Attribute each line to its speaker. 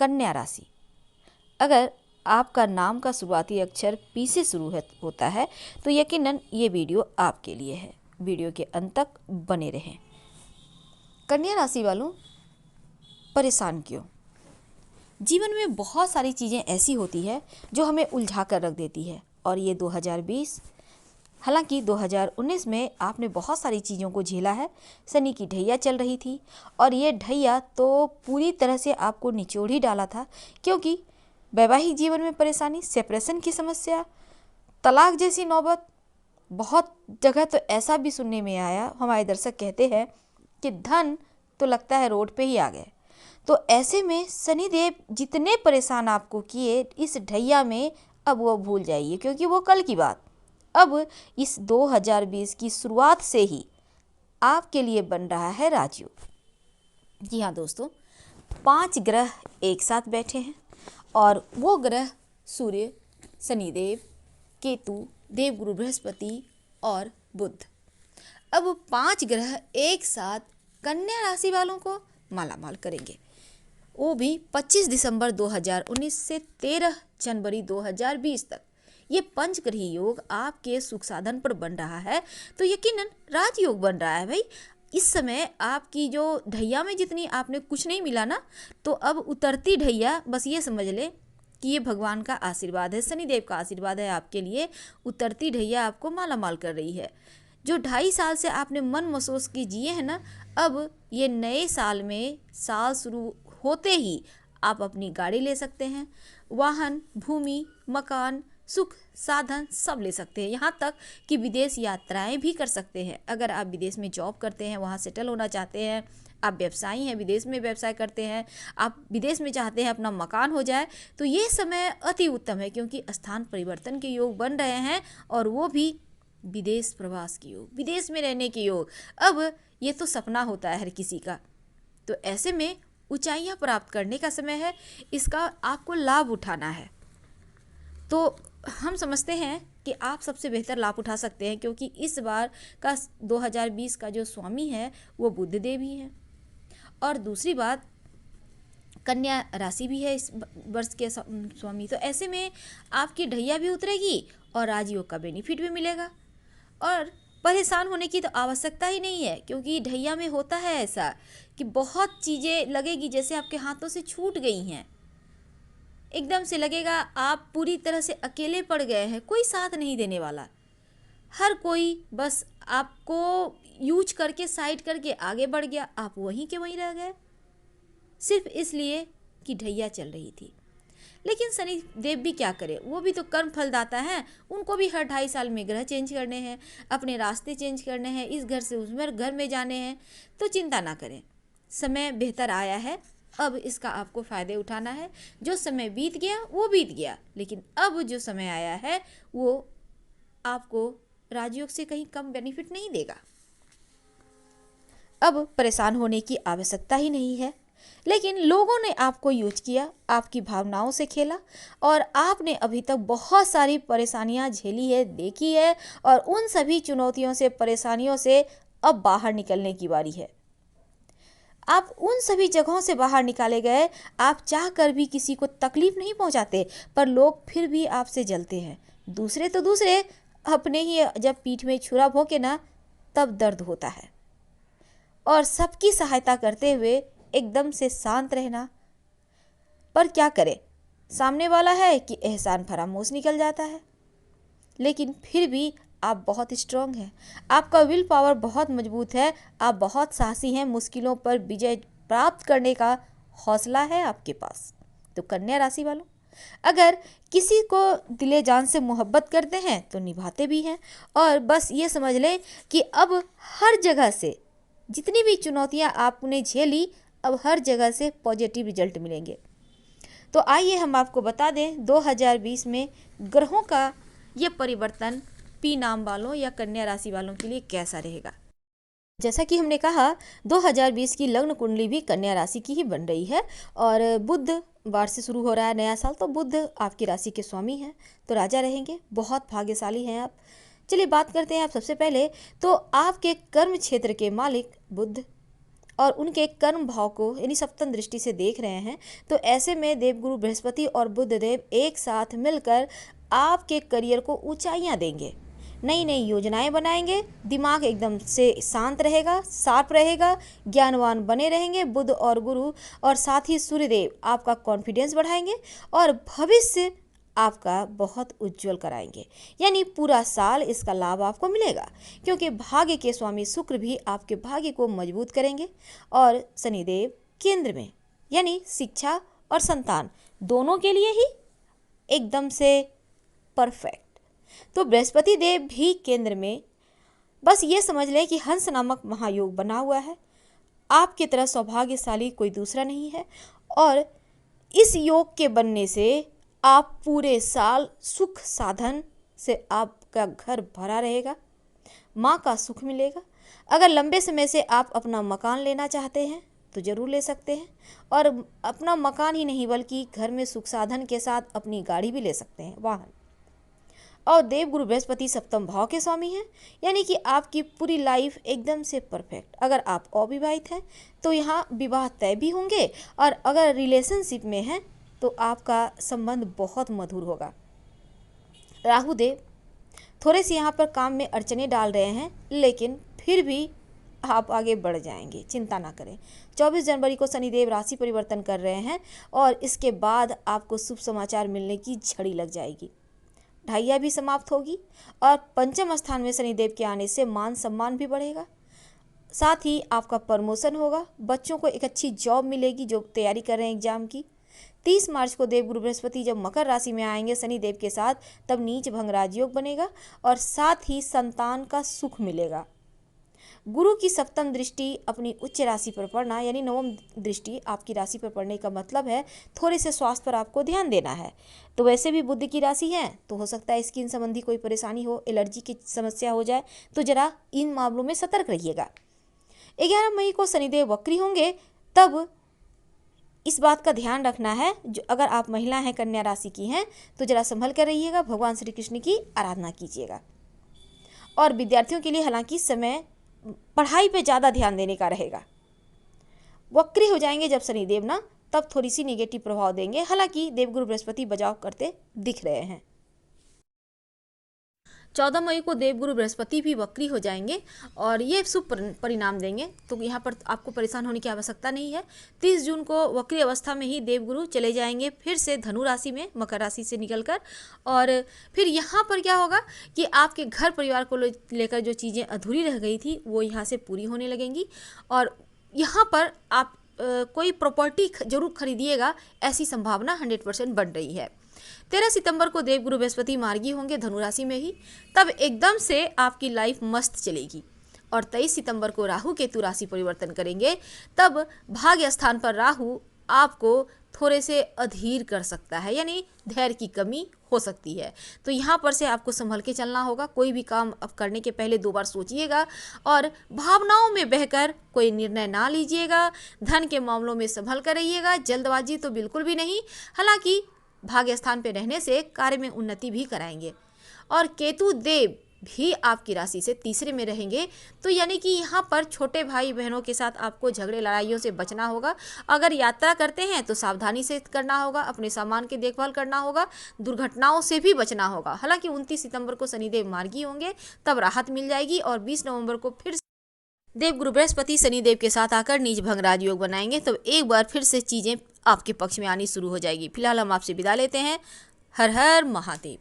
Speaker 1: कन्या राशि। अगर आपका नाम का शुरुआती अक्षर पी से शुरू होता है तो यकीनन ये वीडियो आपके लिए है। वीडियो के अंत तक बने रहें। कन्या राशि वालों, परेशान क्यों? जीवन में बहुत सारी चीज़ें ऐसी होती है जो हमें उलझा कर रख देती है, और ये 2020, हालांकि 2019 में आपने बहुत सारी चीज़ों को झेला है। शनि की ढैया चल रही थी और ये ढैया तो पूरी तरह से आपको निचोड़ ही डाला था, क्योंकि वैवाहिक जीवन में परेशानी, सेपरेशन की समस्या, तलाक जैसी नौबत, बहुत जगह तो ऐसा भी सुनने में आया, हमारे दर्शक कहते हैं कि धन तो लगता है रोड पे ही आ गए। तो ऐसे में शनिदेव जितने परेशान आपको किए इस ढैया में, अब वो भूल जाइए, क्योंकि वो कल की बात। अब इस 2020 की शुरुआत से ही आपके लिए बन रहा है राजयोग। जी हाँ दोस्तों, 5 ग्रह एक साथ बैठे हैं, और वो ग्रह सूर्य, शनिदेव, केतु, देवगुरु बृहस्पति और बुध। अब 5 ग्रह एक साथ कन्या राशि वालों को मालामाल करेंगे, वो भी 25 दिसंबर 2019 से 13 जनवरी 2020 तक। ये पंचग्रही योग आपके सुख साधन पर बन रहा है, तो यकीनन राजयोग बन रहा है भाई। इस समय आपकी जो ढैया में जितनी आपने कुछ नहीं मिला ना, तो अब उतरती ढैया, बस ये समझ ले कि ये भगवान का आशीर्वाद है, शनिदेव का आशीर्वाद है आपके लिए। उतरती ढैया आपको मालामाल कर रही है। जो 2.5 साल से आपने मन महसूस के जिए हैं ना, अब ये नए साल में, साल शुरू होते ही आप अपनी गाड़ी ले सकते हैं, वाहन, भूमि, मकान, सुख साधन सब ले सकते हैं। यहाँ तक कि विदेश यात्राएं भी कर सकते हैं। अगर आप विदेश में जॉब करते हैं, वहाँ सेटल होना चाहते हैं, आप व्यवसायी हैं, विदेश में व्यवसाय करते हैं, आप विदेश में चाहते हैं अपना मकान हो जाए, तो ये समय अति उत्तम है, क्योंकि स्थान परिवर्तन के योग बन रहे हैं, और वो भी विदेश प्रवास के योग, विदेश में रहने के योग। अब ये तो सपना होता है हर किसी का, तो ऐसे में ऊंचाइयां प्राप्त करने का समय है, इसका आपको लाभ उठाना है। तो हम समझते हैं कि आप सबसे बेहतर लाभ उठा सकते हैं, क्योंकि इस बार का 2020 का जो स्वामी है वो बुध देव ही है, और दूसरी बात कन्या राशि भी है इस वर्ष के स्वामी। तो ऐसे में आपकी ढैया भी उतरेगी और राजयोग का बेनिफिट भी मिलेगा, और परेशान होने की तो आवश्यकता ही नहीं है, क्योंकि ढैया में होता है ऐसा कि बहुत चीज़ें लगेगी जैसे आपके हाथों से छूट गई हैं। एकदम से लगेगा आप पूरी तरह से अकेले पड़ गए हैं, कोई साथ नहीं देने वाला। हर कोई बस आपको यूज करके, साइड करके आगे बढ़ गया, आप वहीं के वहीं रह गए, सिर्फ इसलिए कि ढैया चल रही थी। लेकिन शनि देव भी क्या करे, वो भी तो कर्म फलदाता है। उनको भी हर 2.5 साल में ग्रह चेंज करने हैं, अपने रास्ते चेंज करने हैं, इस घर से उस घर में जाने हैं। तो चिंता ना करें, समय बेहतर आया है, अब इसका आपको फ़ायदे उठाना है। जो समय बीत गया वो बीत गया, लेकिन अब जो समय आया है वो आपको राजयोग से कहीं कम बेनिफिट नहीं देगा। अब परेशान होने की आवश्यकता ही नहीं है, लेकिन लोगों ने आपको यूज किया, आपकी भावनाओं से खेला, और आपने अभी तक बहुत सारी परेशानियां झेली है, देखी है, और उन सभी चुनौतियों से, परेशानियों से अब बाहर निकलने की बारी है। आप उन सभी जगहों से बाहर निकाले गए। आप चाह कर भी किसी को तकलीफ नहीं पहुंचाते, पर लोग फिर भी आपसे जलते हैं। दूसरे तो दूसरे, अपने ही जब पीठ में छुरा भोंके ना, तब दर्द होता है। और सबकी सहायता करते हुए एकदम से शांत रहना, पर क्या करे, सामने वाला है कि एहसान फरामोश निकल जाता है। लेकिन फिर भी आप बहुत स्ट्रांग हैं, आपका विल पावर बहुत मजबूत है, आप बहुत साहसी हैं, मुश्किलों पर विजय प्राप्त करने का हौसला है आपके पास। तो कन्या राशि वालों, अगर किसी को दिले जान से मोहब्बत करते हैं तो निभाते भी हैं, और बस ये समझ लें कि अब हर जगह से जितनी भी चुनौतियां आपने झेली, अब हर जगह से पॉजिटिव रिजल्ट मिलेंगे। तो आइए हम आपको बता दें 2020 में ग्रहों का ये परिवर्तन पी नाम वालों या कन्या राशि वालों के लिए कैसा रहेगा। जैसा कि हमने कहा, 2020 की लग्न कुंडली भी कन्या राशि की ही बन रही है, और बुधवार से शुरू हो रहा है नया साल, तो बुध आपकी राशि के स्वामी हैं, तो राजा रहेंगे, बहुत भाग्यशाली हैं आप। चलिए बात करते हैं आप सबसे पहले तो आपके कर्म क्षेत्र के मालिक बुध, और उनके कर्म भाव को यानी सप्तम दृष्टि से देख रहे हैं, तो ऐसे में देवगुरु बृहस्पति और बुध देव एक साथ मिलकर आपके करियर को ऊंचाइयां देंगे, नई नई योजनाएं बनाएंगे, दिमाग एकदम से शांत रहेगा, शार्प रहेगा, ज्ञानवान बने रहेंगे। बुध और गुरु और साथ ही सूर्यदेव आपका कॉन्फिडेंस बढ़ाएंगे और भविष्य आपका बहुत उज्जवल कराएंगे। यानी पूरा साल इसका लाभ आपको मिलेगा, क्योंकि भाग्य के स्वामी शुक्र भी आपके भाग्य को मजबूत करेंगे और शनिदेव केंद्र में, यानी शिक्षा और संतान दोनों के लिए ही एकदम से परफेक्ट। तो बृहस्पति देव भी केंद्र में, बस ये समझ लें कि हंस नामक महायोग बना हुआ है। आपकी तरह सौभाग्यशाली कोई दूसरा नहीं है और इस योग के बनने से आप पूरे साल सुख साधन से आपका घर भरा रहेगा, माँ का सुख मिलेगा। अगर लंबे समय से आप अपना मकान लेना चाहते हैं तो ज़रूर ले सकते हैं, और अपना मकान ही नहीं बल्कि घर में सुख साधन के साथ अपनी गाड़ी भी ले सकते हैं, वाहन। और देवगुरु बृहस्पति सप्तम भाव के स्वामी हैं, यानी कि आपकी पूरी लाइफ एकदम से परफेक्ट। अगर आप अविवाहित हैं तो यहाँ विवाह तय भी होंगे, और अगर रिलेशनशिप में हैं तो आपका संबंध बहुत मधुर होगा। राहु देव थोड़े से यहाँ पर काम में अड़चने डाल रहे हैं, लेकिन फिर भी आप आगे बढ़ जाएंगे, चिंता ना करें। 24 जनवरी को शनिदेव राशि परिवर्तन कर रहे हैं और इसके बाद आपको शुभ समाचार मिलने की झड़ी लग जाएगी, ढाइया भी समाप्त होगी और पंचम स्थान में शनिदेव के आने से मान सम्मान भी बढ़ेगा। साथ ही आपका प्रमोशन होगा, बच्चों को एक अच्छी जॉब मिलेगी जो तैयारी कर रहे हैं एग्जाम की। 30 मार्च को देवगुरु बृहस्पति जब मकर राशि में आएंगे शनिदेव के साथ, तब नीच भंग राजयोग बनेगा और साथ ही संतान का सुख मिलेगा। गुरु की सप्तम दृष्टि अपनी उच्च राशि पर पड़ना, यानी नवम दृष्टि आपकी राशि पर पड़ने का मतलब है थोड़े से स्वास्थ्य पर आपको ध्यान देना है। तो वैसे भी बुध की राशि है तो हो सकता है स्किन संबंधी कोई परेशानी हो, एलर्जी की समस्या हो जाए, तो जरा इन मामलों में सतर्क रहिएगा। 11 मई को शनिदेव वक्री होंगे, तब इस बात का ध्यान रखना है, जो अगर आप महिला हैं, कन्या राशि की हैं, तो जरा संभल कर रहिएगा, भगवान श्री कृष्ण की आराधना कीजिएगा। और विद्यार्थियों के लिए हालांकि समय पढ़ाई पे ज़्यादा ध्यान देने का रहेगा। वक्री हो जाएंगे जब शनिदेव ना, तब थोड़ी सी नेगेटिव प्रभाव देंगे, हालांकि देवगुरु बृहस्पति बचाव करते दिख रहे हैं। 14 मई को देवगुरु बृहस्पति भी वक्री हो जाएंगे और ये शुभ परिणाम देंगे, तो यहाँ पर आपको परेशान होने की आवश्यकता नहीं है। 30 जून को वक्री अवस्था में ही देवगुरु चले जाएंगे फिर से धनु राशि में, मकर राशि से निकलकर, और फिर यहाँ पर क्या होगा कि आपके घर परिवार को लेकर जो चीज़ें अधूरी रह गई थी वो यहाँ से पूरी होने लगेंगी, और यहाँ पर आप कोई प्रॉपर्टी जरूर खरीदिएगा, ऐसी संभावना 100% बढ़ रही है। 13 सितंबर को देवगुरु बृहस्पति मार्गी होंगे धनु राशि में ही, तब एकदम से आपकी लाइफ मस्त चलेगी। और 23 सितंबर को राहु केतु राशि परिवर्तन करेंगे, तब भाग्य स्थान पर राहु आपको थोड़े से अधीर कर सकता है, यानी धैर्य की कमी हो सकती है। तो यहाँ पर से आपको संभल के चलना होगा। कोई भी काम अब करने के पहले 2 बार सोचिएगा और भावनाओं में बहकर कोई निर्णय ना लीजिएगा। धन के मामलों में संभल कर रहिएगा, जल्दबाजी तो बिल्कुल भी नहीं। हालांकि भाग्य स्थान पे रहने से कार्य में उन्नति भी कराएंगे। और केतु देव भी आपकी राशि से तीसरे में रहेंगे, तो यानी कि यहाँ पर छोटे भाई बहनों के साथ आपको झगड़े लड़ाइयों से बचना होगा। अगर यात्रा करते हैं तो सावधानी से करना होगा, अपने सामान की देखभाल करना होगा, दुर्घटनाओं से भी बचना होगा। हालांकि 29 सितंबर को शनिदेव मार्गी होंगे, तब राहत मिल जाएगी, और 20 नवंबर को फिर देवगुरु बृहस्पति शनिदेव के साथ आकर नीच भंग राजयोग बनाएंगे, तो एक बार फिर से चीज़ें आपके पक्ष में आनी शुरू हो जाएगी। फिलहाल हम आपसे विदा लेते हैं। हर हर महादेव।